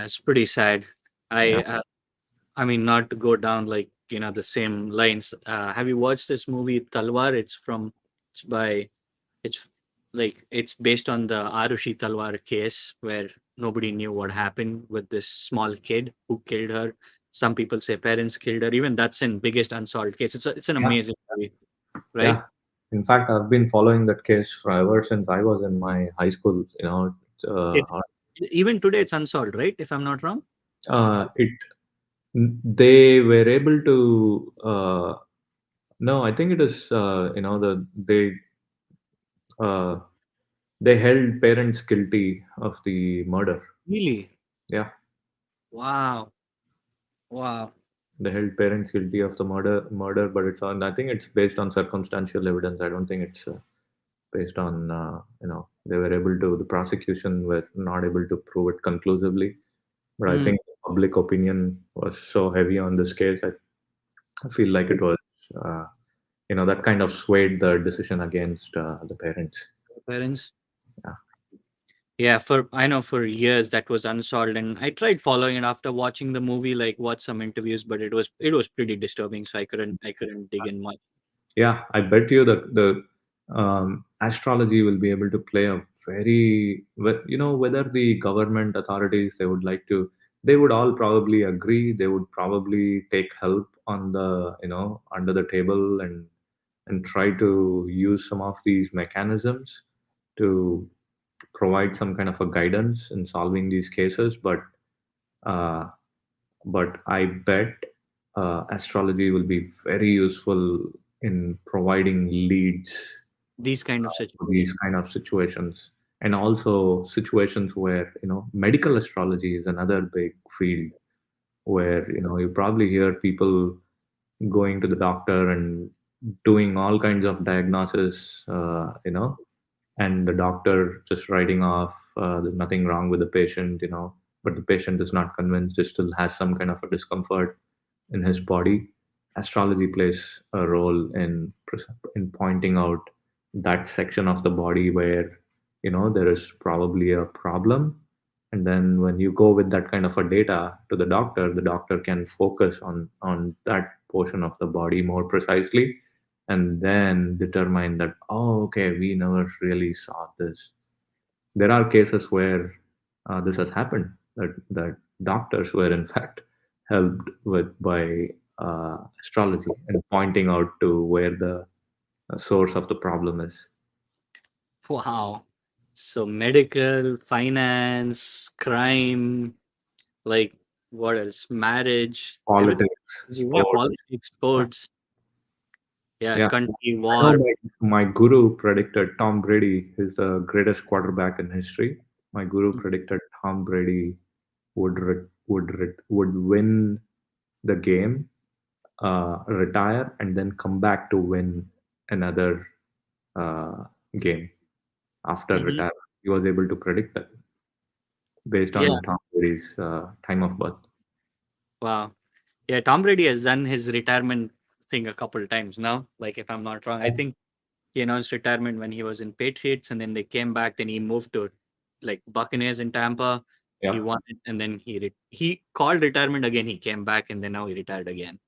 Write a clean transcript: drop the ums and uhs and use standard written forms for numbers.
it's pretty sad. Yeah. I mean, not to go down like the same lines. Have you watched this movie Talwar? It's by it's it's based on the Arushi Talwar case where nobody knew what happened with this small kid who killed her. Some people say parents killed her. Even that's in biggest unsolved case. It's an Yeah. amazing movie, right? Yeah. In fact, I've been following that case for ever since I was in my high school. It, Uh, even today it's unsolved, right? If I'm not wrong. it they were able to. No, I think it is. Uh, they held parents guilty of the murder. Really? Yeah, Wow. Wow. they held parents guilty of the murder, but it's on. I think it's based on circumstantial evidence. I don't think it's based on. They were able to. The prosecution were not able to prove it conclusively. But I Mm. think public opinion was so heavy on this case. I feel like it was. That kind of swayed the decision against the parents. Parents. Yeah. Yeah, for I know for years that was unsolved, and I tried following it after watching the movie, like watch some interviews, but it was pretty disturbing, so I couldn't dig in much. Yeah, I bet you that the astrology will be able to play a very, whether the government authorities they would like to, they would all probably agree. They would probably take help on the, under the table and try to use some of these mechanisms to provide some kind of a guidance in solving these cases. Uh, but I bet astrology will be very useful in providing leads These kind of for these situations. kind of situations, and also situations where medical astrology is another big field where you probably hear people going to the doctor and doing all kinds of diagnosis, and the doctor just writing off there's nothing wrong with the patient, but the patient is not convinced, he still has some kind of a discomfort in his body. Astrology plays a role in pointing out that section of the body where there is probably a problem, and then when you go with that kind of a data to the doctor can focus on that portion of the body more precisely, and then determine that, oh, okay, we never really saw this. There are cases where this has happened, that doctors were in fact helped with by astrology and pointing out to where the source of the problem is. Wow. So medical, finance, crime, like what else? Marriage, everything. Politics, Yeah, sport. politics, Yeah. sports, yeah, Yeah. country, I know war. my guru predicted Tom Brady is the greatest quarterback in history. My guru Mm. predicted Tom Brady would win the game, retire, and then come back to win another uh, game after Mhm. retirement. He was able to predict that based Yeah, on Tom Brady's time of birth. wow. Yeah, Tom Brady has done his retirement thing a couple of times now. Like if I'm not wrong, I think he announced retirement when he was in Patriots, and then they came back. Then he moved to like Buccaneers in Tampa. He Yeah. won it, and then he called retirement again. He came back, and then now he retired again.